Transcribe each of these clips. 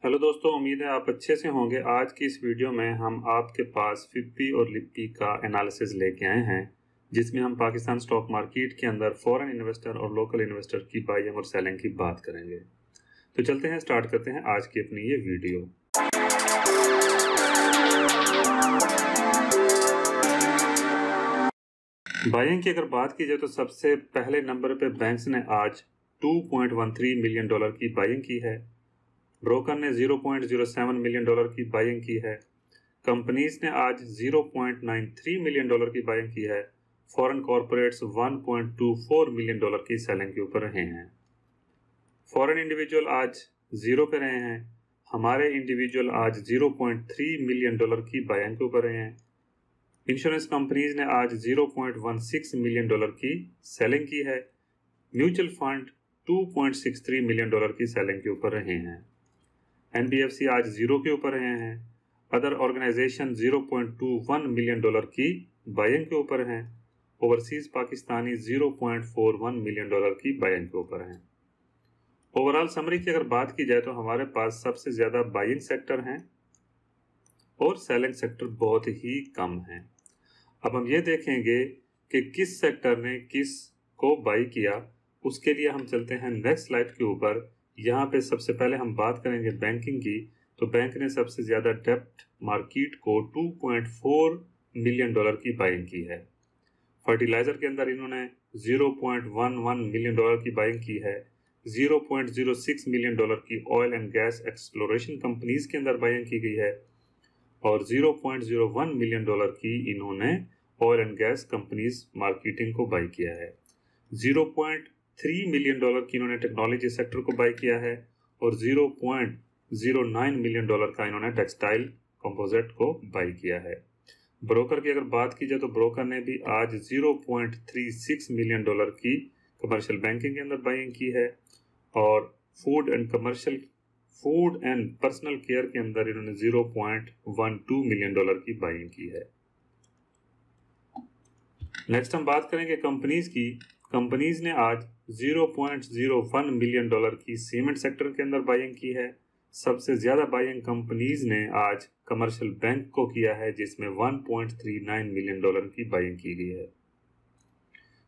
Hello दोस्तों, उम्मीद है आप अच्छे से होंगे। आज की इस वीडियो में हम आपके पास फिप्पी और लिप्पी का एनालिसिस लेके आए हैं, जिसमें हम पाकिस्तान स्टॉक मार्केट के अंदर फॉरेन इन्वेस्टर और लोकल इन्वेस्टर की बाइंग और सेलिंग की बात करेंगे। तो चलते हैं, स्टार्ट करते हैं आज की अपनी ये वीडियो। बाइंग की अगर बात की जाए तो सबसे पहले नंबर पे बैंक्स ने आज $2.13 मिलियन की बाइंग की है। ब्रोकर ने $0.07 मिलियन की बाइंग की है। कंपनीज ने आज $0.93 मिलियन की बाइंग की है। फॉरेन कॉरपोरेट्स $1.24 मिलियन की सेलिंग के ऊपर रहे हैं। फॉरेन इंडिविजुअल आज जीरो पे रहे हैं। हमारे इंडिविजुअल आज $0.3 मिलियन की बाइंग के ऊपर रहे हैं। इंश्योरेंस कंपनीज ने आज $0.16 मिलियन की सेलिंग की है। म्यूचुअल फंड $2.63 मिलियन की सेलिंग के ऊपर रहे हैं। एनबीएफसी आज जीरो के ऊपर रहे हैं। अदर ऑर्गेनाइजेशन $0.21 मिलियन की बाइंग के ऊपर हैं। ओवरसीज पाकिस्तानी $0.41 मिलियन की बाइंग के ऊपर हैं। ओवरऑल समरी की अगर बात की जाए तो हमारे पास सबसे ज्यादा बाइंग सेक्टर हैं और सेलिंग सेक्टर बहुत ही कम हैं। अब हम ये देखेंगे कि किस सेक्टर ने किस को बाई किया। उसके लिए हम चलते हैं नेक्स्ट स्लाइड के ऊपर। यहाँ पे सबसे पहले हम बात करेंगे बैंकिंग की। तो बैंक ने सबसे ज्यादा डेब्ट मार्केट को $2.4 मिलियन की बाइंग की है। फर्टिलाइजर के अंदर इन्होंने $0.11 मिलियन की बाइंग की है। $0.06 मिलियन की oil and gas exploration companies के अंदर बाइंग की गई है और $0.01 मिलियन की इन्होंने oil and gas companies marketing को बाई किया है। $0.3 मिलियन की इन्होंने टेक्नोलॉजी सेक्टर को बाई किया है और $0.09 मिलियन का इन्होंने टेक्सटाइल कंपोजिट को बाई किया है। ब्रोकर की अगर बात की जाए तो ब्रोकर ने भी आज $0.36 मिलियन की कमर्शियल बैंकिंग के अंदर बाइंग की है और फूड एंड पर्सनल केयर के अंदर इन्होंने $0.12 मिलियन की बाइंग की है। नेक्स्ट हम बात करेंगे कंपनीज की। कंपनीज ने आज $0.01 मिलियन की सीमेंट सेक्टर के अंदर बाइंग की है। सबसे ज्यादा बाइंग कंपनीज ने आज कमर्शियल बैंक को किया है, जिसमें $1.39 मिलियन की बाइंग की गई है।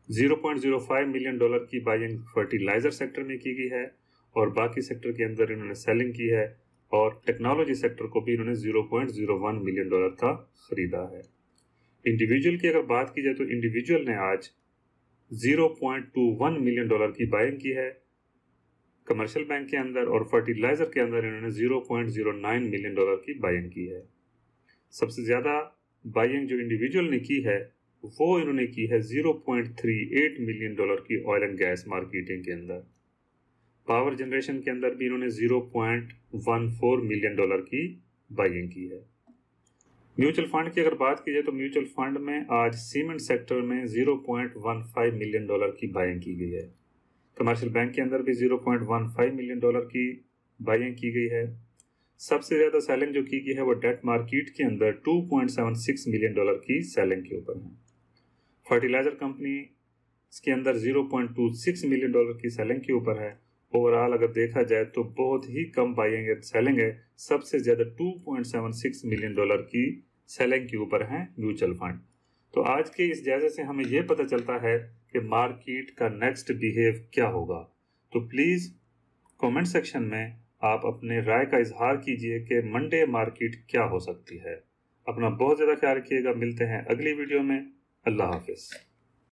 $0.05 मिलियन की बाइंग फर्टिलाइजर सेक्टर में की गई है और बाकी सेक्टर के अंदर इन्होंने सेलिंग की है और टेक्नोलॉजी सेक्टर को भी इन्होंने $0.01 मिलियन का खरीदा है। इंडिविजुअल की अगर बात की जाए तो इंडिविजुअल ने आज $0.21 मिलियन की बाइंग की है कमर्शियल बैंक के अंदर और फर्टिलाइजर के अंदर इन्होंने $0.09 मिलियन की बाइंग की है। सबसे ज्यादा बाइंग जो इंडिविजुअल ने की है वो इन्होंने की है $0.38 मिलियन की ऑयल एंड गैस मार्केटिंग के अंदर। पावर जनरेशन के अंदर भी इन्होंने $0.14 मिलियन की बाइंग की है। म्यूचुअल फंड की अगर बात की जाए तो म्यूचुअल फंड में आज सीमेंट सेक्टर में $0.15 मिलियन की बाइंग की गई है। कमर्शियल बैंक के अंदर भी $0.15 मिलियन की बाइंग की गई है। सबसे ज्यादा सेलिंग जो की गई है वो डेट मार्केट के अंदर $2.76 मिलियन की सेलिंग के ऊपर है। फर्टिलाइजर कंपनी इसके अंदर $0.26 मिलियन की सेलिंग के ऊपर है। ओवरऑल अगर देखा जाए तो बहुत ही कम बाइंग एंड सेलिंग है। सबसे ज्यादा $2.76 मिलियन की सेलिंग के ऊपर है म्यूचुअल फंड। तो आज के इस जायजे से हमें यह पता चलता है कि मार्केट का नेक्स्ट बिहेव क्या होगा। तो प्लीज कमेंट सेक्शन में आप अपने राय का इजहार कीजिए कि मंडे मार्केट क्या हो सकती है। अपना बहुत ज्यादा ख्याल रखिएगा। मिलते हैं अगली वीडियो में। अल्लाह हाफिज।